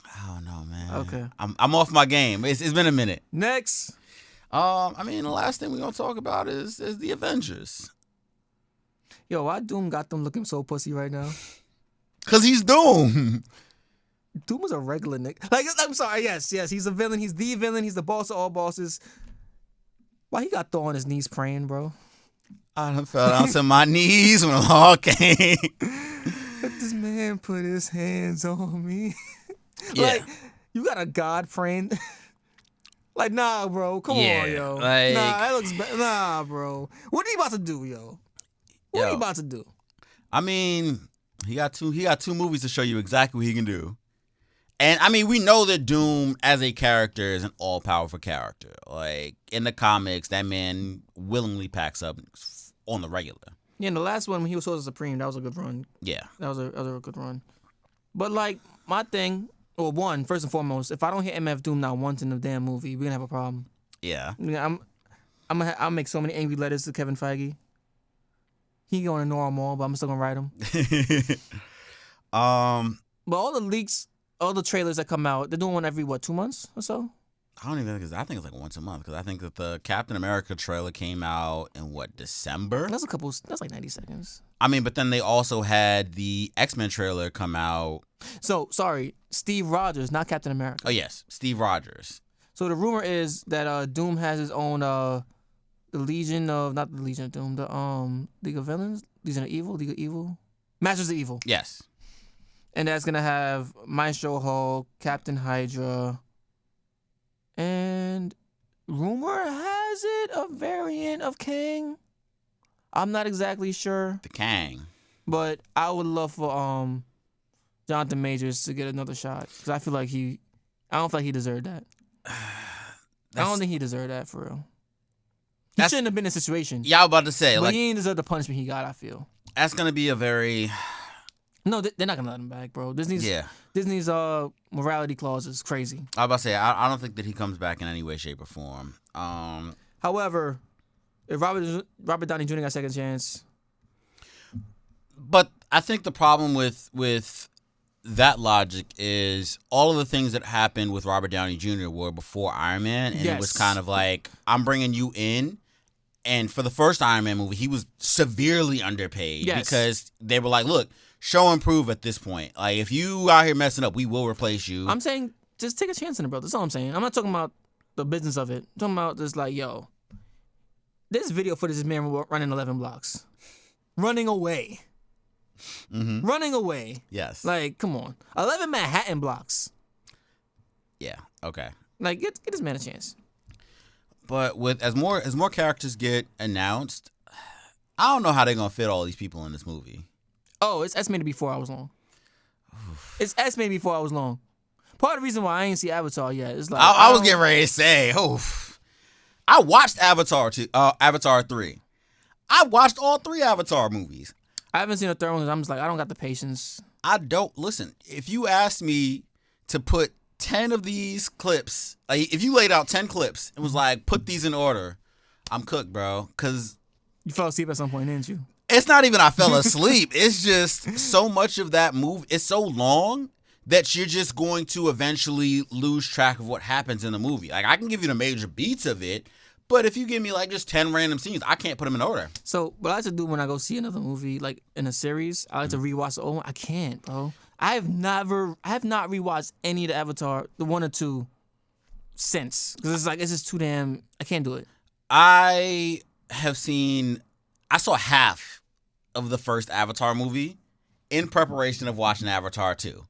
I don't know, man. Okay. I'm off my game. It's been a minute. Next. I mean, the last thing we're gonna talk about is the Avengers. Yo, why Doom got them looking so pussy right now? Cause he's Doom. Doom is a regular nigga. Like, I'm sorry, yes, he's a villain. He's the villain. He's the boss of all bosses. Why he got Thor on his knees praying, bro? I done fell down to my knees when the law came. Let this man put his hands on me. Yeah. Like, you got a God praying. Like, nah, bro. Come on, yo. Like, nah, that looks bad. Nah, bro. What are you about to do, yo? What are you about to do? I mean, he got two movies to show you exactly what he can do. And I mean, we know that Doom as a character is an all-powerful character. Like in the comics, that man willingly packs up on the regular. Yeah, and the last one when he was Sorcerer Supreme, that was a good run. Yeah. That was a good run. But like my thing, or one, first and foremost, if I don't hit MF Doom not once in the damn movie, we're gonna have a problem. Yeah. I'll make so many angry letters to Kevin Feige. He gonna ignore them all, but I'm still gonna write them. But all the leaks, all the trailers that come out, they're doing one every 2 months or so? I don't even think I think it's like once a month because I think that the Captain America trailer came out in December? That's like 90 seconds. I mean, but then they also had the X-Men trailer come out. So, sorry, Steve Rogers, not Captain America. Oh, yes, Steve Rogers. So the rumor is that Doom has his own not the Legion of Doom, the League of Villains, Legion of Evil, Masters of Evil. Yes. And that's gonna have Maestro Hulk, Captain Hydra, and rumor has it a variant of Kang. I'm not exactly sure. The Kang. But I would love for Jonathan Majors to get another shot because I don't feel like he deserved that. I don't think he deserved that for real. He shouldn't have been in a situation. Yeah, I was about to say. But he didn't deserve the punishment he got, I feel. That's going to be a very... No, they're not going to let him back, bro. Disney's morality clause is crazy. I was about to say, I don't think that he comes back in any way, shape, or form. However, if Robert Downey Jr. got a second chance... But I think the problem with that logic is all of the things that happened with Robert Downey Jr. were before Iron Man, and It was kind of like, I'm bringing you in, and for the first Iron Man movie, he was severely underpaid because they were like, look, show and prove at this point. Like, if you out here messing up, we will replace you. I'm saying, just take a chance in it, bro. That's all I'm saying. I'm not talking about the business of it. I'm talking about just like, yo, this video footage is man running 11 blocks. Running away. Mm-hmm. Running away. Yes. Like, come on. 11 Manhattan blocks. Yeah. Okay. Like, get this man a chance. But as more characters get announced, I don't know how they're gonna fit all these people in this movie. Oh, it's estimated to be 4 hours long. It's estimated to be 4 hours long. Part of the reason why I ain't see Avatar yet is like I was getting ready to say, I watched Avatar 3. I watched all 3 Avatar movies. I haven't seen the third one because I'm just like, I don't got the patience. I don't listen. If you asked me to put 10 of these clips, like if you laid out 10 clips and was like, put these in order, I'm cooked, bro. Because You fell asleep at some point, didn't you? it's not even I fell asleep. It's just so much of that movie. It's so long that you're just going to eventually lose track of what happens in the movie. Like, I can give you the major beats of it, but if you give me like just 10 random scenes, I can't put them in order. So what I like to do when I go see another movie, like in a series, I like to rewatch the old one. I can't, bro. I have not rewatched any of the Avatar, the 1 or 2, since. Because it's just too damn, I can't do it. I saw half of the first Avatar movie in preparation of watching Avatar 2.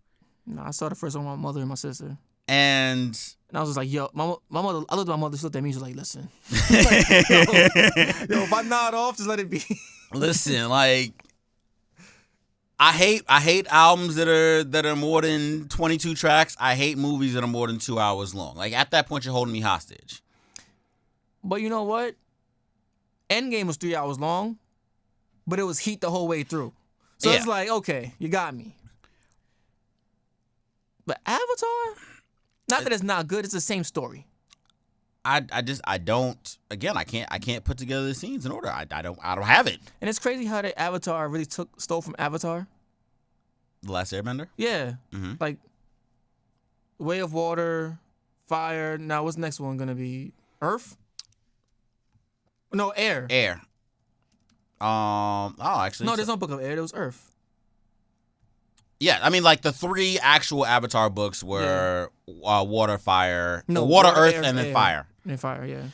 No, I saw the first one with my mother and my sister. And I was just like, yo, my mother, I looked at my mother, she looked at me, she was like, listen. Like, yo, if I nod off, just let it be. listen, like, I hate albums that are more than 22 tracks. I hate movies that are more than 2 hours long. Like, at that point, you're holding me hostage. But you know what? Endgame was 3 hours long, but it was heat the whole way through. So Yeah. it's like, okay, you got me. But Avatar, not that it's not good, it's the same story. I can't put together the scenes in order. I don't have it. And it's crazy how the Avatar really stole from Avatar. The Last Airbender? Yeah. Mhm. Like Way of Water, Fire. Now what's the next one gonna be? Earth? No, Air. Air. Actually. No, there's no Book of Air, there was Earth. Yeah, I mean, like, the 3 actual Avatar books were Water, Fire, No, Water, Water, Earth, Air, and then Air. Fire. And Fire, yeah.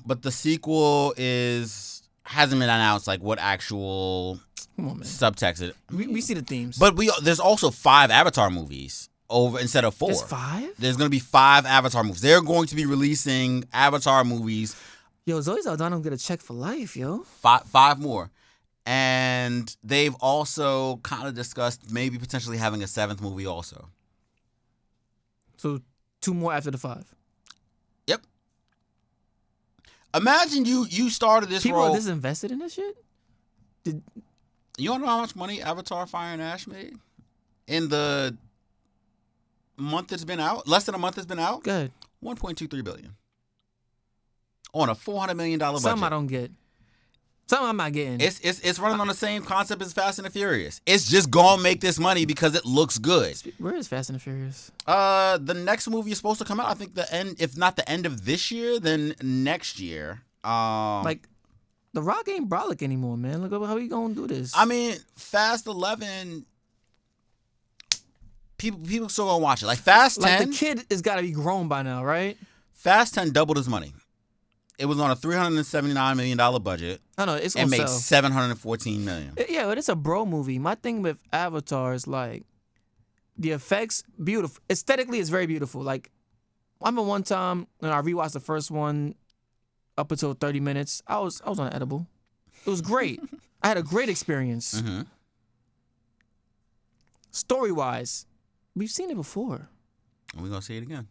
But the sequel hasn't been announced, like, what actual Come on, man. subtext it. We see the themes. But there's also 5 Avatar movies instead of 4. There's 5? There's going to be 5 Avatar movies. They're going to be releasing Avatar movies. Yo, Zoe Saldana get a check for life, yo. 5 more. And they've also kind of discussed maybe potentially having a 7th movie also. So 2 more after the 5. Yep. Imagine you started this People role. are disinvested in this shit? You don't know how much money Avatar Fire and Ash made in the month it's been out? Less than a month it's been out? Good. $1.23 billion. On a $400 million budget. Something I don't get. Something I'm not getting. It's running on the same concept as Fast and the Furious. It's just gonna make this money because it looks good. Where is Fast and the Furious? The next movie is supposed to come out. I think if not the end of this year, then next year. Like, The Rock ain't brolic anymore, man. Look how he gonna do this. I mean, Fast 11. People still gonna watch it. Like Fast 10. like the kid has got to be grown by now, right? Fast 10 doubled his money. It was on a $379 million budget. I know it's and gonna made sell. $714 million. Yeah, but it's a bro movie. My thing with Avatar is like the effects, beautiful. Aesthetically, it's very beautiful. Like, I remember one time when I rewatched the first one up until 30 minutes, I was on edible. It was great. I had a great experience. Mm-hmm. Story-wise, we've seen it before. And we're gonna see it again.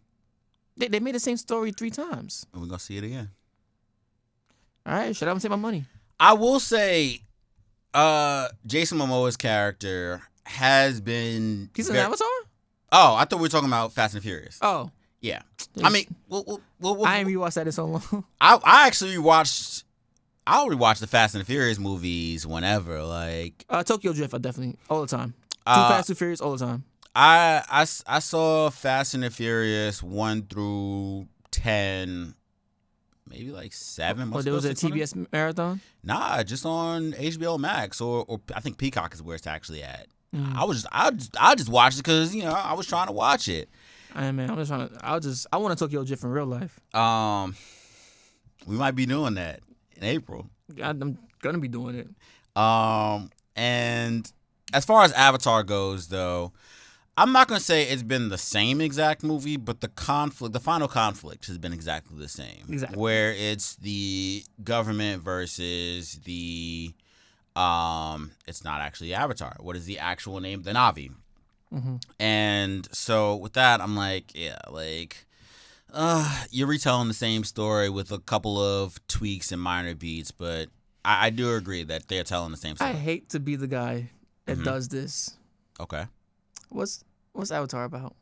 They made the same story 3 times. And we're gonna see it again. All right, should I take my money? I will say, Jason Momoa's character has been. He's an Avatar? Oh, I thought we were talking about Fast and Furious. Oh. Yeah. I mean, I ain't rewatched that in so long. I actually rewatched. I'll rewatch the Fast and the Furious movies whenever. Like Tokyo Drift, I definitely all the time. Too Fast, Too Furious, all the time. I saw Fast and the Furious 1 through 10, maybe like 7 months there ago. was a 6 months? TBS marathon? Nah, just on HBO Max or I think Peacock is where it's actually at. Mm. I just watched it because I was trying to watch it. Man, I'm just trying to. I want a Tokyo Drift in real life. We might be doing that in April. I'm gonna be doing it. And as far as Avatar goes, though, I'm not gonna say it's been the same exact movie, but the final conflict has been exactly the same. Exactly. Where it's the government versus the It's not actually Avatar. What is the actual name? The Na'vi. And so with that, I'm like, yeah, like, you're retelling the same story with a couple of tweaks and minor beats, but I do agree that they're telling the same story. I hate to be the guy that does this. Okay. What's Avatar about?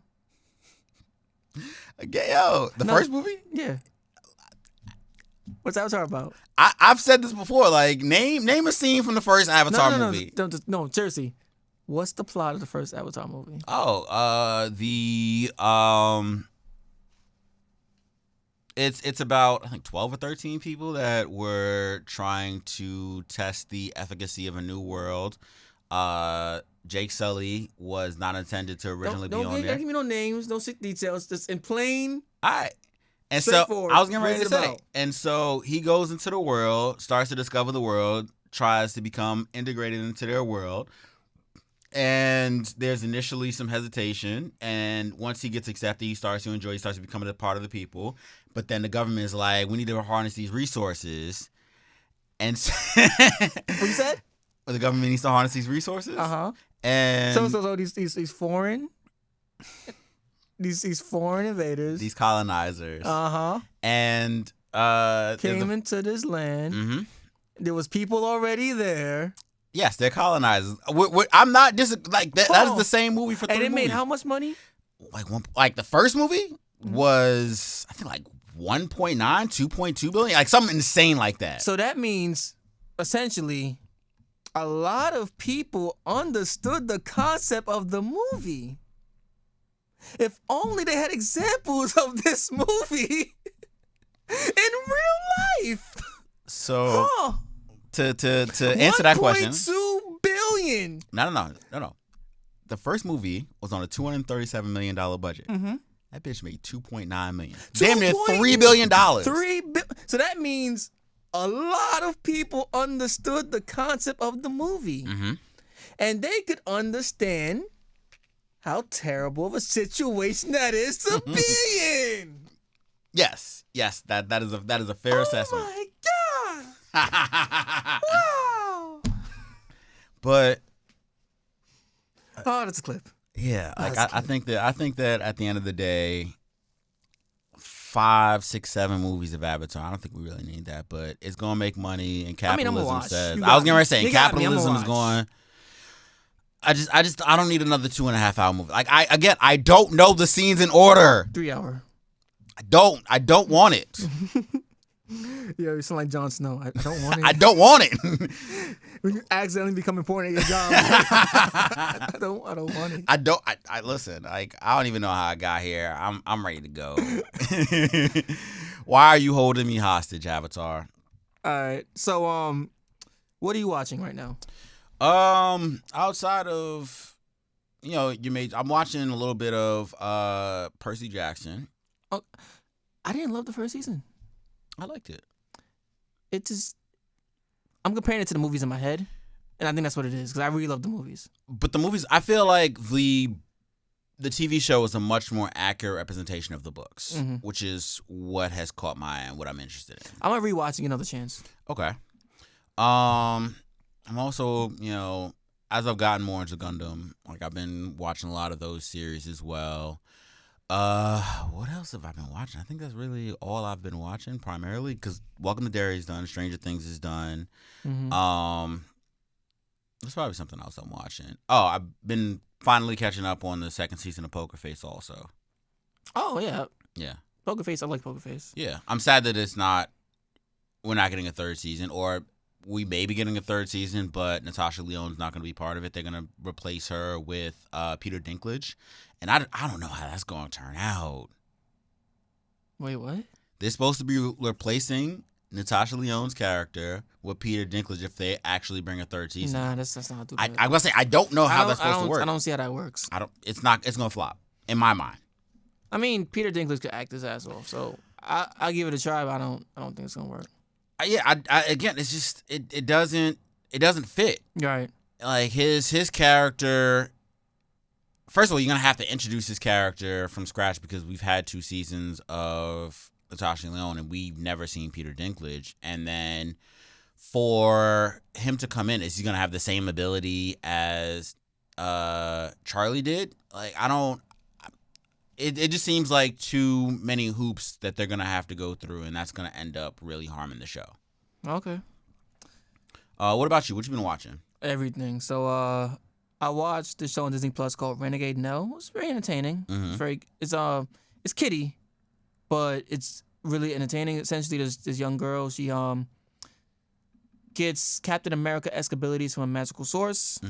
The first movie? Yeah. What's Avatar about? I've said this before. Like, name a scene from the first Avatar movie. No, seriously. What's the plot of the first Avatar movie? It's about, I think, 12 or 13 people that were trying to test the efficacy of a new world. Jake Sully was not intended to originally be on there. Don't give me no names, no sick details. Just in plain. All right. And so I was getting ready to say. And so he goes into the world, starts to discover the world, tries to become integrated into their world. And there's initially some hesitation. And once he gets accepted, he starts to enjoy, he starts to become a part of the people. But then the government is like, we need to harness these resources. And so what you said? The government needs to harness these resources. And so these foreign these foreign invaders, these colonizers, and came into this land. There was people already there. Yes, they're colonizers. I'm not like that. That is the same movie for 3 movies. And it made movies. how much money? Like the first movie was, I think, like 1.9, 2.2 billion, like something insane like that. So that means essentially a lot of people understood the concept of the movie. If only they had examples of this movie in real life. So to answer that question, 1.2 billion. No. The first movie was on a $237 million budget. That bitch made $2.9 million. Damn near $3 billion. So that means a lot of people understood the concept of the movie. And they could understand how terrible of a situation that is to be in. Yes, that is a fair assessment. Oh my God! Wow. But that's a clip. Yeah, like I think that at the end of the day, 5, 6, 7 movies of Avatar, I don't think we really need that, but it's gonna make money, and capitalism says. I was gonna say capitalism is going. I don't need another 2.5 hour movie. Like I don't know the scenes in order. 3 hour. I don't want it. Yeah, you sound like Jon Snow. I don't want it. I don't want it. When you accidentally become important at your job, I don't want it. I listen. Like, I don't even know how I got here. I'm ready to go. Why are you holding me hostage, Avatar? All right. So what are you watching right now? Outside of, I'm watching a little bit of Percy Jackson. Oh, I didn't love the first season. I liked it. It just, I'm comparing it to the movies in my head, and I think that's what it is, because I really love the movies. But the movies, I feel like the TV show is a much more accurate representation of the books, which is what has caught my eye and what I'm interested in. I'm gonna rewatching Another Chance. Okay. I'm also, as I've gotten more into Gundam, like I've been watching a lot of those series as well. What else have I been watching? I think that's really all I've been watching primarily, because Welcome to Derry is done, Stranger Things is done. There's probably something else I'm watching. Oh, I've been finally catching up on the second season of Poker Face also. Oh, yeah. Yeah. Poker Face, I like Poker Face. Yeah. I'm sad that we're not getting a third season, or we may be getting a third season, but Natasha Lyonne's not going to be part of it. They're going to replace her with Peter Dinklage. And I don't know how that's going to turn out. Wait, what? They're supposed to be replacing Natasha Lyonne's character with Peter Dinklage if they actually bring a third season. Nah, that's not too bad. I'm going to say, I don't know how that's supposed to work. I don't see how that works. It's going to flop, in my mind. I mean, Peter Dinklage could act his ass off, so I'll give it a try, but I don't think it's going to work. Again, it's just, it doesn't fit. Right. Like, his character... First of all, you're going to have to introduce his character from scratch, because we've had 2 seasons of Natasha Lyonne and we've never seen Peter Dinklage. And then for him to come in, is he gonna have the same ability as Charlie did? Like, I don't. It just seems like too many hoops that they're gonna have to go through, and that's gonna end up really harming the show. Okay. What about you? What you been watching? Everything. So I watched this show on Disney Plus called Renegade No. It's very entertaining. It's kiddie, but it's really entertaining. Essentially, this young girl, she gets Captain America-esque abilities from a magical source,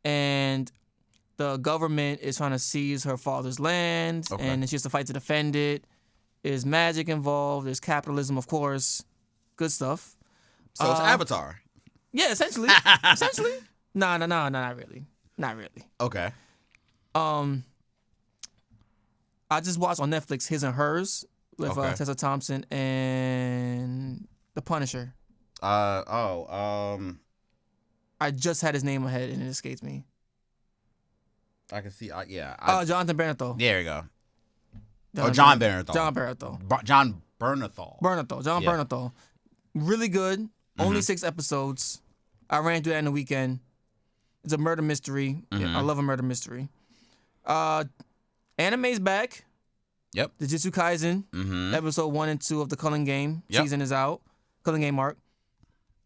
and the government is trying to seize her father's land, and she has to fight to defend it. There's magic involved. There's capitalism, of course. Good stuff. So it's Avatar. Yeah, essentially. No, not really. Not really. Okay. I just watched on Netflix His and Hers with Tessa Thompson and The Punisher. I just had his name ahead and it escapes me. I can see. Jonathan Bernthal. There you go. John Bernthal. John Bernthal. John Bernthal. John Bernthal. Really good. Only 6 episodes. I ran through that in the weekend. It's a murder mystery. I love a murder mystery. Anime's back. Yep. The Jujutsu Kaisen. Episode 1 and 2 of the Culling Game season is out. Culling Game arc.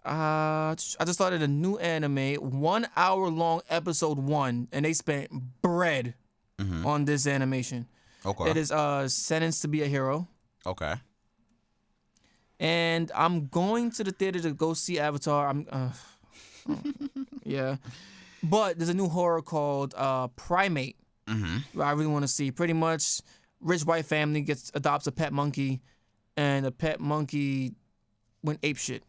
I just started a new anime, 1 hour long episode 1, and they spent bread on this animation. Okay. It is Sentenced to be a Hero. Okay. And I'm going to the theater to go see Avatar. Yeah. But there's a new horror called Primate. Where I really want to see. Pretty much, rich white family adopts a pet monkey, and the pet monkey went apeshit.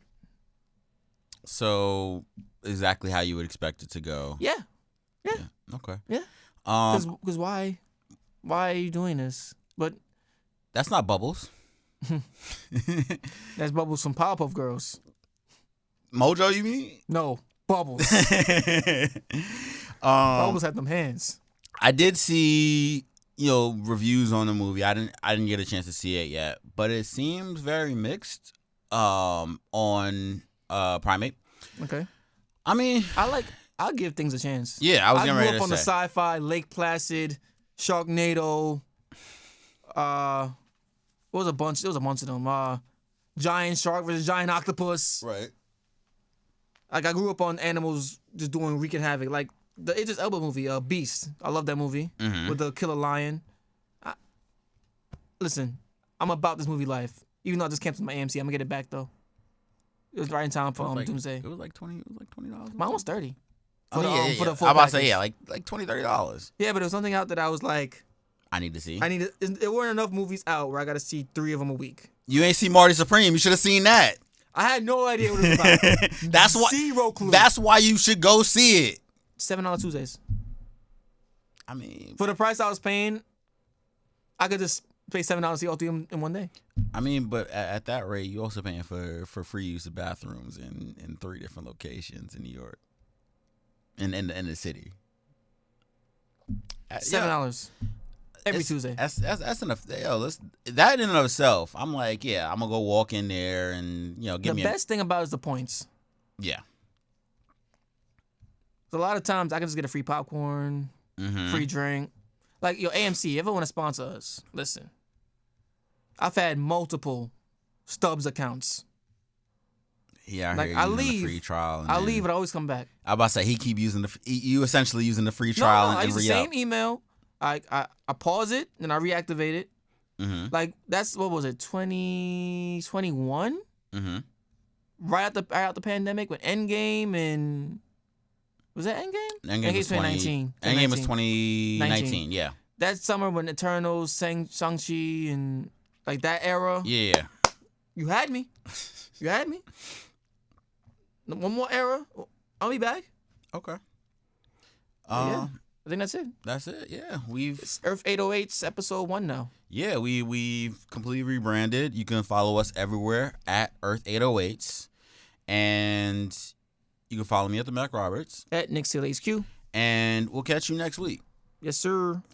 So exactly how you would expect it to go. Yeah. Okay. Yeah. Because why are you doing this? But that's not Bubbles. That's Bubbles from Powerpuff Girls. Mojo, you mean? No, Bubbles. Bubbles had them hands. I did see, reviews on the movie. I didn't get a chance to see it yet, but it seems very mixed on Primate. Okay. I mean, I'll give things a chance. Yeah, I was getting ready to say. I grew up on the sci-fi, Lake Placid, Sharknado. There was a bunch of them. Giant shark versus giant octopus. Right. Like, I grew up on animals just wreaking havoc. Like the Idris Elba movie, Beast. I love that movie with the killer lion. Listen, I'm about this movie life. Even though I just canceled my AMC, I'm gonna get it back though. It was right in time for Doomsday. It was like $20. Mine was $30. For the full package. I'm about to say like $20, $30. Yeah, but there was something out that I was like, I need to see. There weren't enough movies out where I got to see 3 of them a week. You ain't see Marty Supreme. You should have seen that. I had no idea what it was about. That's why. Zero clue. That's why you should go see it. $7 Tuesdays. I mean, for the price I was paying, I could just pay $7 to see all 3 of them in one day. I mean, but at that rate, you also paying for free use of bathrooms in 3 different locations in New York, in the city. $7 every Tuesday. That's enough. That in and of itself, I'm like, yeah, I'm gonna go walk in there and give me. The best thing about it is the points. Yeah. So a lot of times I can just get a free popcorn, free drink. Like, AMC, if you ever want to sponsor us, listen. I've had multiple Stubbs accounts. Yeah, I leave the free trial. I leave, and I always come back. I about to say he keep using you essentially using the free trial and I use the re-up. same email. I pause it and I reactivate it. Like, that's what was it, 2021? Right out the pandemic with Endgame and was that Endgame? Endgame was 2019. Endgame was 2019. Yeah. That summer when Eternals, Shang-Chi, and like that era. Yeah. You had me. You had me. One more era, I'll be back. Okay. Yeah, I think that's it. That's it. Yeah, it's Earth-808s episode 1 now. Yeah, we've completely rebranded. You can follow us everywhere at Earth-808s, and you can follow me at the Mac Roberts at Nick Seal HQ. And we'll catch you next week. Yes, sir.